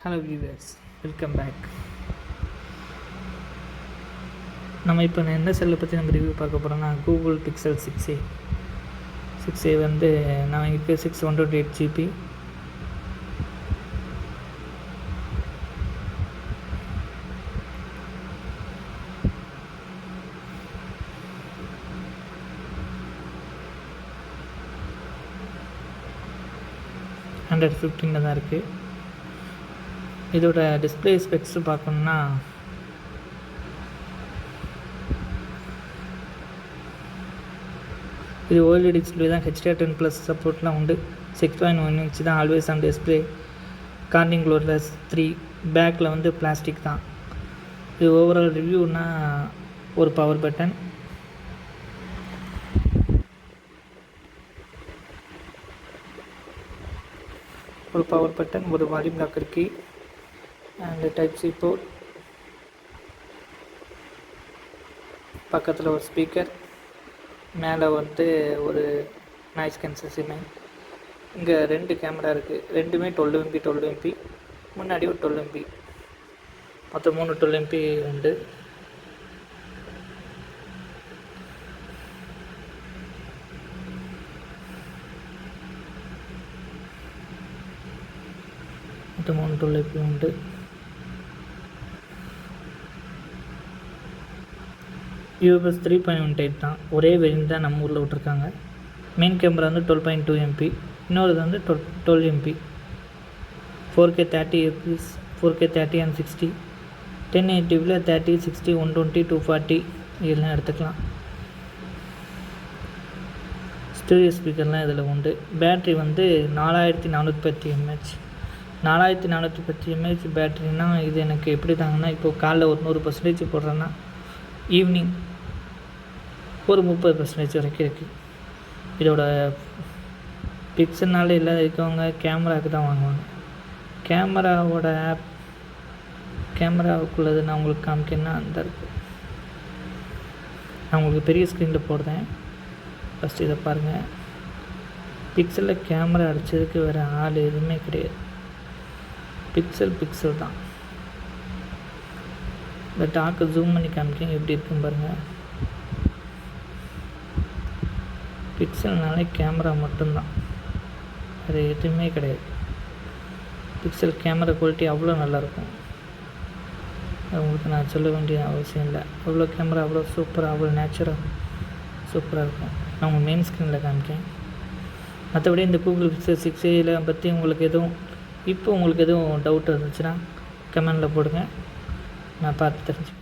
Hello viewers, welcome back. நம்ம இப்போ எந்த செல்லை பற்றி நம்ம ரிவ்யூ பார்க்க போகிறோம்னா கூகுள் பிக்சல் 6a வந்து நான் வாங்கியிருக்க 628 GB. $115 தான் இருக்குது. இதோட டிஸ்பிளே ஸ்பெக்ஸ் பார்க்கணுன்னா இது ஓஎல்இடி டிஸ்பிளே தான். HDR10+ சப்போர்ட்லாம் உண்டு. 6.1 inch தான் ஆல்வேஸ் ஆன் டிஸ்பிளே. கார்னிங் குளோர்லெஸ் 3 பேக்கில் வந்து பிளாஸ்டிக் தான். இது ஓவரால் ரிவ்யூனா ஒரு பவர் பட்டன், ஒரு volume rocker key and type C port, பக்கத்தில் ஒரு ஸ்பீக்கர், மேலே வந்து ஒரு நாய்ஸ் கேன்சலேஷன். இங்கே 2 கேமரா இருக்குது. ரெண்டுமே 12 MP, முன்னாடி ஒரு 12 MP, மொத்தம் 3 12 MP உண்டு. மொத்தம் 3 12 MP உண்டு. UFS 3.1 டைப் தான். ஒரே வேரியன்ட் தான் நம்ம ஊரில் விட்ருக்காங்க. மெயின் கேமரா வந்து 12.2 MP, இன்னொரு வந்து 12 MP. 4K 30 fps, 4K 30 and 60, 1080p 30, 60, 120, 240 இதெல்லாம் எடுத்துக்கலாம். ஸ்டீரியோ ஸ்பீக்கர்லாம் இதில் உண்டு. பேட்ரி வந்து 4410 mAh. 4410 mAh பேட்ரினா இது எனக்கு எப்படி தாங்கன்னா, இப்போது காலைல ஒரு 100% போடுறேன்னா ஈவினிங் ஒரு 30% வரைக்கும் இருக்குது. இதோட பிக்சல்னால இல்லாத இருக்கவங்க கேமராவுக்கு தான் வாங்குவாங்க. கேமராவோட ஆப் கேமராவுக்குள்ளது நான் உங்களுக்கு காமிக்கணுன்னா அந்த இருக்குது. நான் உங்களுக்கு பெரிய ஸ்க்ரீனில் போடுறேன். ஃபஸ்ட்டு இதை பாருங்கள். பிக்சலில் கேமரா அடித்ததுக்கு வேறு ஆள் எதுவுமே கிடையாது. பிக்சல் தான். இந்த டாக்கை ஜூம் பண்ணி காமிக்க எப்படி இருக்குன்னு பாருங்கள். பிக்சல்னாலே கேமரா மட்டும்தான், அது எதுவுமே கிடையாது. பிக்சல் கேமரா குவாலிட்டி அவ்வளோ நல்லாயிருக்கும். அது உங்களுக்கு நான் சொல்ல வேண்டிய அவசியம் இல்லை. அவ்வளோ கேமரா அவ்வளோ சூப்பராக, அவ்வளோ நேச்சுரல் சூப்பராக இருக்கும். நான் உங்கள் மெயின் ஸ்க்ரீனில் காமிக்கேன். மற்றபடி இந்த கூகுள் பிக்சல் 6a பற்றி உங்களுக்கு எதுவும் டவுட் இருந்துச்சுன்னா கமெண்டில் போடுங்க, நான் பார்த்து தெரிஞ்சுப்பேன்.